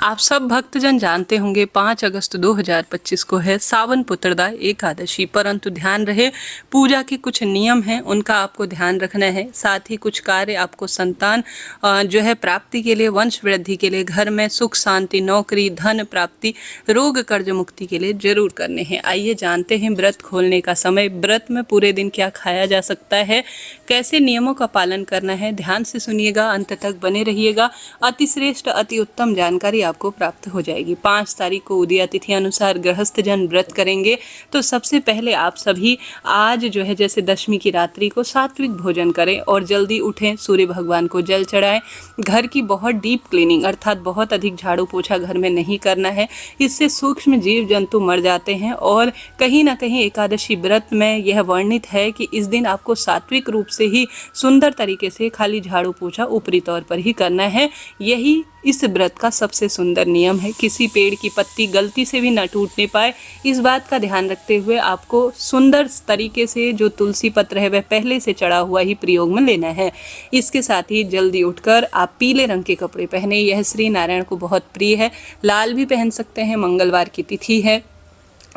आप सब भक्तजन जानते होंगे 5 अगस्त 2025 को है सावन पुत्रदा एकादशी, परंतु ध्यान रहे पूजा के कुछ नियम हैं, उनका आपको ध्यान रखना है। साथ ही कुछ कार्य आपको संतान जो है प्राप्ति के लिए, वंश वृद्धि के लिए, घर में सुख शांति, नौकरी, धन प्राप्ति, रोग कर्ज मुक्ति के लिए जरूर करने हैं। आइए जानते हैं व्रत खोलने का समय, व्रत में पूरे दिन क्या खाया जा सकता है, कैसे नियमों का पालन करना है। ध्यान से सुनिएगा, अंत तक बने रहिएगा। अति श्रेष्ठ अति उत्तम जानकारी आपको प्राप्त हो जाएगी। 5 तारीख को उदया तिथि अनुसार गृहस्थ जन व्रत करेंगे, तो सबसे पहले आप सभी आज जो है जैसे दशमी की रात्रि को सात्विक भोजन करें और जल्दी उठें, सूर्य भगवान को जल चढ़ाएं। घर की बहुत डीप क्लीनिंग अर्थात बहुत अधिक झाड़ू पोछा घर में नहीं करना है, इससे सूक्ष्म जीव जंतु मर जाते हैं। और कहीं ना कहीं एकादशी व्रत में यह वर्णित है कि इस दिन आपको सात्विक रूप से ही सुंदर तरीके से खाली झाड़ू पोछा ऊपरी तौर पर ही करना है। यही इस व्रत का सबसे सुंदर नियम है। किसी पेड़ की पत्ती गलती से भी न टूटने पाए, इस बात का ध्यान रखते हुए आपको सुंदर तरीके से जो तुलसी पत्र है वह पहले से चढ़ा हुआ ही प्रयोग में लेना है। इसके साथ ही जल्दी उठकर आप पीले रंग के कपड़े पहने, यह श्री नारायण को बहुत प्रिय है। लाल भी पहन सकते हैं, मंगलवार की तिथि है।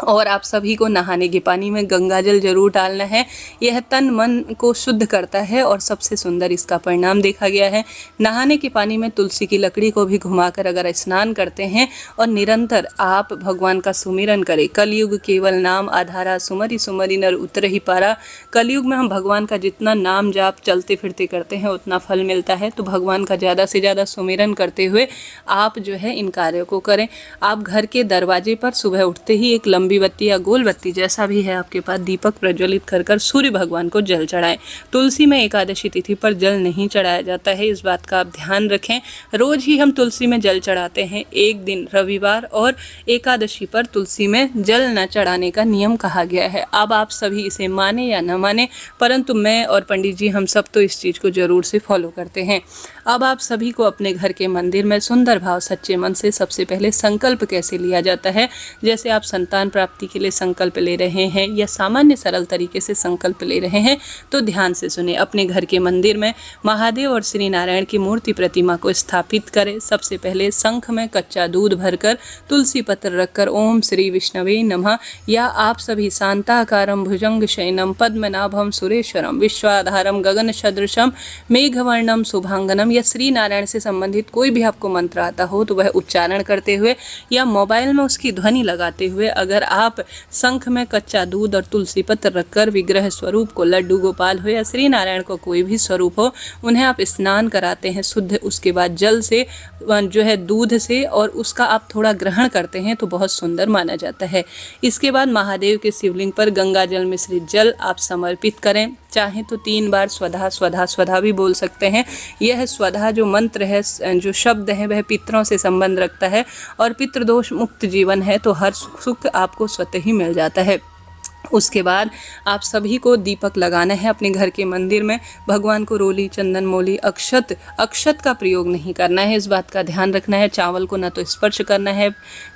और आप सभी को नहाने के पानी में गंगाजल जरूर डालना है, यह तन मन को शुद्ध करता है और सबसे सुंदर इसका परिणाम देखा गया है। नहाने के पानी में तुलसी की लकड़ी को भी घुमाकर अगर स्नान करते हैं और निरंतर आप भगवान का सुमिरन करें। कलयुग केवल नाम आधारा, सुमरि सुमरि नर उतर ही पारा। कलयुग में हम भगवान का जितना नाम जाप चलते फिरते करते हैं उतना फल मिलता है, तो भगवान का ज़्यादा से ज़्यादा सुमिरन करते हुए आप जो है इन कार्यों को करें। आप घर के दरवाजे पर सुबह उठते ही एक लंबी बत्ती या गोल बत्ती जैसा भी है आपके पास दीपक प्रज्वलित कर सूर्य भगवान को जल चढ़ाएं। तुलसी में एकादशी तिथि पर जल नहीं चढ़ाया जाता है, इस बात का आप ध्यान रखें। रोज ही हम तुलसी में जल चढ़ाते हैं, एक दिन रविवार और एकादशी पर तुलसी में जल न चढ़ाने का नियम कहा गया है। अब आप सभी इसे माने या न माने, परंतु मैं और पंडित जी हम सब तो इस चीज़ को जरूर से फॉलो करते हैं। अब आप सभी को अपने घर के मंदिर में सुंदर भाव सच्चे मन से सबसे पहले संकल्प कैसे लिया जाता है, जैसे आप संतान प्राप्ति के लिए संकल्प ले रहे हैं या सामान्य सरल तरीके से संकल्प ले रहे हैं, तो ध्यान से सुने। अपने घर के मंदिर में महादेव और श्री नारायण की मूर्ति प्रतिमा को स्थापित करें। सबसे पहले शंख में कच्चा दूध भरकर तुलसी पत्र रखकर ओम श्री विष्णवे नमः या आप सभी शांताकारं भुजंग शयनम पद्मनाभम सुरेश्वरम विश्वाधारम गगन सदृशम मेघवर्णम शुभांगनम या श्री नारायण से संबंधित कोई भी आपको मंत्र आता हो तो वह उच्चारण करते हुए या मोबाइल में उसकी ध्वनि लगाते हुए अगर आप शंख में कच्चा दूध और तुलसी पत्र रखकर विग्रह स्वरूप को, लड्डू गोपाल हो या श्री नारायण को कोई भी स्वरूप हो, उन्हें आप स्नान कराते हैं शुद्ध। उसके बाद जल से जो है दूध से और उसका आप थोड़ा ग्रहण करते हैं तो बहुत सुंदर माना जाता है। इसके बाद महादेव के शिवलिंग पर गंगा जल मिश्रित जल आप समर्पित करें। चाहें तो 3 बार स्वधा स्वधा स्वधा भी बोल सकते हैं। यह स्वधा जो मंत्र है, जो शब्द है, वह पितरों से संबंध रखता है और पितृदोष मुक्त जीवन है तो हर सुख आपको स्वतः ही मिल जाता है। उसके बाद आप सभी को दीपक लगाना है अपने घर के मंदिर में। भगवान को रोली, चंदन, मोली, अक्षत का प्रयोग नहीं करना है, इस बात का ध्यान रखना है। चावल को न तो स्पर्श करना है,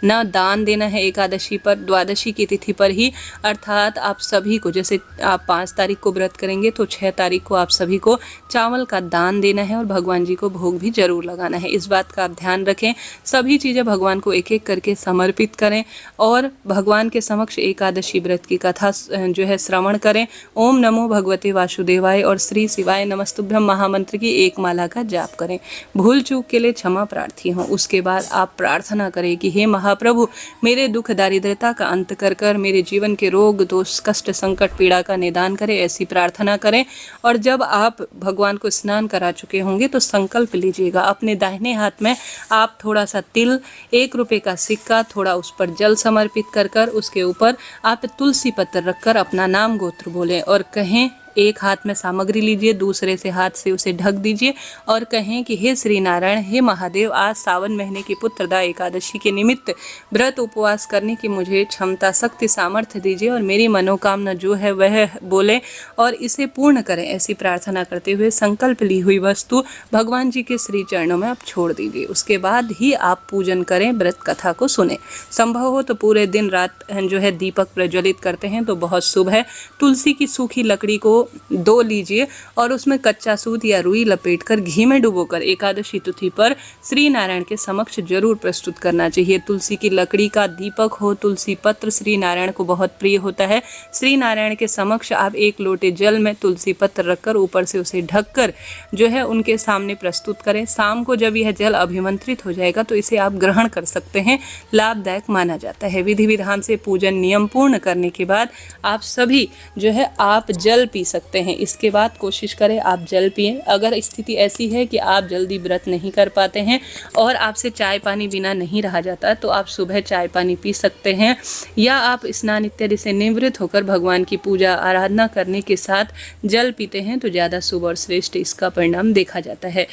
न दान देना है एकादशी पर। द्वादशी की तिथि पर ही अर्थात आप सभी को, जैसे आप 5 तारीख को व्रत करेंगे तो 6 तारीख को आप सभी को चावल का दान देना है और भगवान जी को भोग भी जरूर लगाना है, इस बात का आप ध्यान रखें। सभी चीज़ें भगवान को एक एक करके समर्पित करें और भगवान के समक्ष एकादशी व्रत की कथा जो है श्रवण करें। ओम नमो भगवते वासुदेवाय और श्री शिवाय नमस्तुभ्यम महामंत्र की 1 माला का जाप करें। भूल चूक के लिए क्षमा प्रार्थी हों। उसके बाद आप प्रार्थना करें कि हे महाप्रभु, मेरे दुख दारिद्रता का अंत कर मेरे जीवन के रोग दोष कष्ट संकट पीड़ा का निदान करें, ऐसी प्रार्थना करें। और जब आप भगवान को स्नान करा चुके होंगे तो संकल्प लीजिएगा। अपने दाहिने हाथ में आप थोड़ा सा तिल, 1 रुपये का सिक्का, थोड़ा उस पर जल समर्पित कर उसके ऊपर आप तुलसी पत्र रखकर अपना नाम गोत्र बोलें और कहें, एक हाथ में सामग्री लीजिए, दूसरे से हाथ से उसे ढक दीजिए और कहें कि हे श्री नारायण, हे महादेव, आज सावन महीने की पुत्रदा एकादशी के निमित्त व्रत उपवास करने की मुझे क्षमता शक्ति सामर्थ्य दीजिए और मेरी मनोकामना जो है वह बोले और इसे पूर्ण करें। ऐसी प्रार्थना करते हुए संकल्प ली हुई वस्तु भगवान जी के श्री चरणों में आप छोड़ दीजिए। उसके बाद ही आप पूजन करें, व्रत कथा को सुने। संभव हो तो पूरे दिन रात जो है दीपक प्रज्वलित करते हैं तो बहुत शुभ है। तुलसी की सूखी लकड़ी को को 2 लीजिए और उसमें कच्चा सूत या रुई लपेटकर घी में डुबोकर एकादशी तिथि पर श्री नारायण के समक्ष जरूर प्रस्तुत करना चाहिए। तुलसी की लकड़ी का दीपक हो, तुलसी पत्र श्री नारायण को बहुत प्रिय होता है। श्री नारायण के समक्ष आप 1 लोटे जल में तुलसी पत्र रखकर ऊपर से उसे ढककर जो है उनके सामने प्रस्तुत करें। शाम को जब यह जल अभिमंत्रित हो जाएगा तो इसे आप ग्रहण कर सकते हैं, लाभदायक माना जाता है। विधि विधान से पूजन नियम पूर्ण करने के बाद आप सभी जो है आप जल पी सकते हैं। इसके बाद कोशिश करें आप जल पिएं। अगर स्थिति ऐसी है कि आप जल्दी व्रत नहीं कर पाते हैं और आपसे चाय पानी बिना नहीं रहा जाता तो आप सुबह चाय पानी पी सकते हैं, या आप स्नान इत्यादि से निवृत्त होकर भगवान की पूजा आराधना करने के साथ जल पीते हैं तो ज़्यादा शुभ और श्रेष्ठ इसका परिणाम देखा जाता है।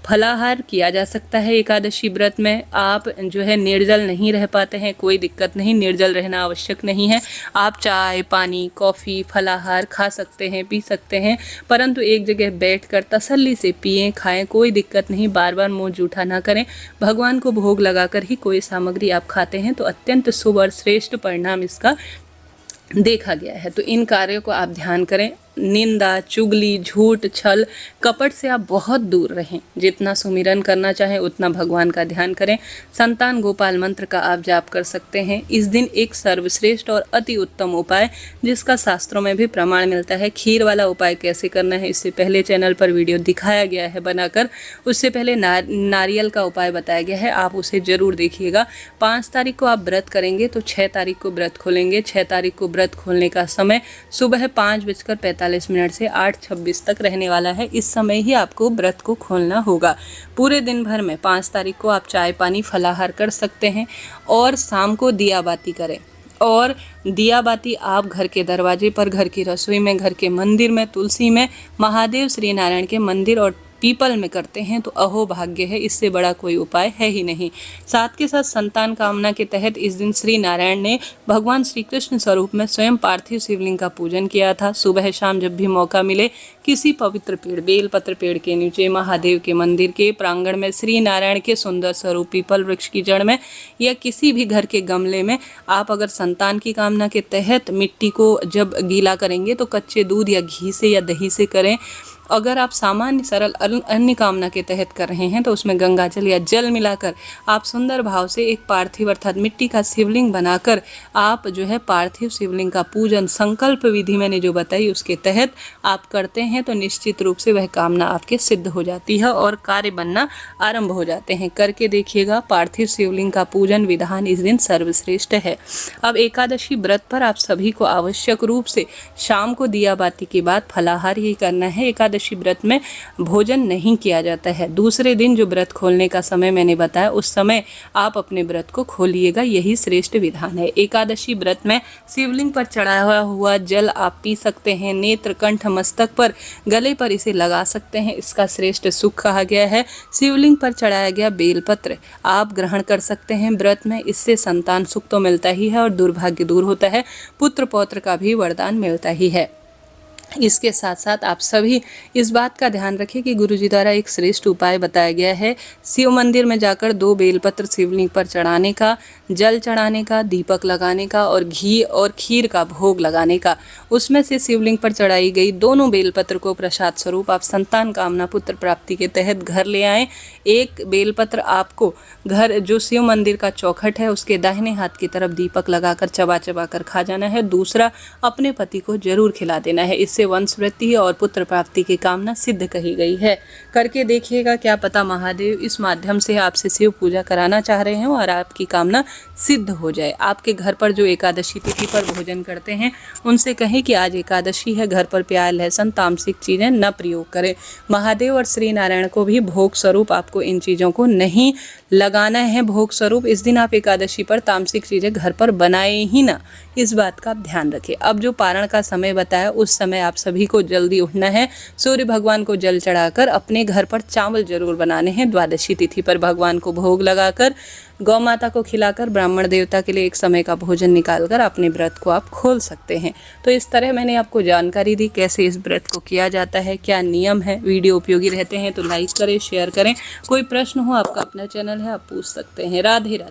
फलाहार किया जा सकता है एकादशी व्रत में। आप जो है निर्जल नहीं रह पाते हैं, कोई दिक्कत नहीं, निर्जल रहना आवश्यक नहीं है। आप चाय पानी कॉफ़ी फलाहार खा सकते हैं, पी सकते हैं, परंतु एक जगह बैठकर तसल्ली से पिएं खाएं, कोई दिक्कत नहीं। बार बार मुंह जूठा ना करें। भगवान को भोग लगाकर ही कोई सामग्री आप खाते हैं तो अत्यंत शुभ और श्रेष्ठ परिणाम इसका देखा गया है। तो इन कार्यों को आप ध्यान करें। निंदा चुगली झूठ छल कपट से आप बहुत दूर रहें। जितना सुमिरन करना चाहें उतना भगवान का ध्यान करें। संतान गोपाल मंत्र का आप जाप कर सकते हैं। इस दिन एक सर्वश्रेष्ठ और अति उत्तम उपाय जिसका शास्त्रों में भी प्रमाण मिलता है। खीर वाला उपाय कैसे करना है इससे पहले चैनल पर वीडियो दिखाया गया है बनाकर। उससे पहले नारियल का उपाय बताया गया है, आप उसे जरूर देखिएगा। 5 तारीख को आप व्रत करेंगे तो 6 तारीख को व्रत खोलेंगे। 6 तारीख को व्रत खोलने का समय सुबह 5:45 से 8:26 तक रहने वाला है। इस समय ही आपको व्रत को खोलना होगा। पूरे दिन भर में 5 तारीख को आप चाय पानी फलाहार कर सकते हैं और शाम को दिया बाती करें। और दिया बाती आप घर के दरवाजे पर, घर की रसोई में, घर के मंदिर में, तुलसी में, महादेव श्री नारायण के मंदिर और पीपल में करते हैं तो अहो भाग्य है, इससे बड़ा कोई उपाय है ही नहीं। साथ के साथ संतान कामना के तहत इस दिन श्री नारायण ने भगवान श्री कृष्ण स्वरूप में स्वयं पार्थिव शिवलिंग का पूजन किया था। सुबह शाम जब भी मौका मिले किसी पवित्र पेड़, बेलपत्र पेड़ के नीचे, महादेव के मंदिर के प्रांगण में, श्री नारायण के सुंदर स्वरूप पीपल वृक्ष की जड़ में या किसी भी घर के गमले में आप अगर संतान की कामना के तहत मिट्टी को जब गीला करेंगे तो कच्चे दूध या घी से या दही से करें। अगर आप सामान्य सरल अन्य कामना के तहत कर रहे हैं तो उसमें गंगा जल या जल मिलाकर आप सुंदर भाव से एक पार्थिव अर्थात मिट्टी का शिवलिंग बनाकर आप जो है पार्थिव शिवलिंग का पूजन संकल्प विधि मैंने जो बताई उसके तहत आप करते हैं तो निश्चित रूप से वह कामना आपके सिद्ध हो जाती है और कार्य बनना आरंभ हो जाते हैं। करके देखिएगा, पार्थिव शिवलिंग का पूजन विधान इस दिन सर्वश्रेष्ठ है। अब एकादशी व्रत पर आप सभी को आवश्यक रूप से शाम को दिया बाती के बाद फलाहार ही करना है। एकादशी व्रत में भोजन नहीं किया जाता है। दूसरे दिन जो व्रत खोलने का समय मैंने बताया उस समय आप अपने व्रत को खोलिएगा, यही श्रेष्ठ विधान है। एकादशी व्रत में शिवलिंग पर चढ़ाया हुआ जल आप पी सकते हैं। नेत्र कंठ मस्तक पर गले पर इसे लगा सकते हैं, इसका श्रेष्ठ सुख कहा गया है। शिवलिंग पर चढ़ाया गया बेलपत्र आप ग्रहण कर सकते हैं व्रत में, इससे संतान सुख तो मिलता ही है और दुर्भाग्य दूर होता है, पुत्र पौत्र का भी वरदान मिलता ही है। इसके साथ साथ आप सभी इस बात का ध्यान रखें कि गुरुजी द्वारा एक श्रेष्ठ उपाय बताया गया है। शिव मंदिर में जाकर 2 बेलपत्र शिवलिंग पर चढ़ाने का, जल चढ़ाने का, दीपक लगाने का और घी और खीर का भोग लगाने का। उसमें से शिवलिंग पर चढ़ाई गई दोनों बेलपत्र को प्रसाद स्वरूप आप संतान कामना पुत्र प्राप्ति के तहत घर ले आएँ। एक बेलपत्र आपको घर जो शिव मंदिर का चौखट है उसके दाहिने हाथ की तरफ दीपक लगाकर चबा चबा कर खा जाना है। दूसरा अपने पति को जरूर खिला देना है। इससे वंश वृद्धि और पुत्र प्राप्ति की कामना सिद्ध कही गई है। करके देखिएगा, क्या पता महादेव इस माध्यम से आपसे शिव पूजा कराना चाह रहे हैं और आपकी कामना सिद्ध हो जाए। आपके घर पर जो एकादशी तिथि पर भोजन करते हैं उनसे कहें कि आज एकादशी है, घर पर प्याज लहसुन तामसिक चीज़ें न प्रयोग करें। महादेव और श्री नारायण को भी भोग स्वरूप आपको इन चीज़ों को नहीं लगाना है। भोग स्वरूप इस दिन आप एकादशी पर तामसिक चीज़ें घर पर बनाए ही ना, इस बात का आप ध्यान रखें। अब जो पारण का समय बताया उस समय आप सभी को जल्दी उठना है। सूर्य भगवान को जल चढ़ाकर अपने घर पर चावल जरूर बनाने हैं। द्वादशी तिथि पर भगवान को भोग लगाकर गौ माता को खिलाकर ब्राह्मण देवता के लिए एक समय का भोजन निकालकर अपने व्रत को आप खोल सकते हैं। तो इस तरह मैंने आपको जानकारी दी कैसे इस व्रत को किया जाता है, क्या नियम है। वीडियो उपयोगी रहते हैं तो लाइक करें, शेयर करें। कोई प्रश्न हो, आपका अपना चैनल है, आप पूछ सकते हैं। राधे राधे।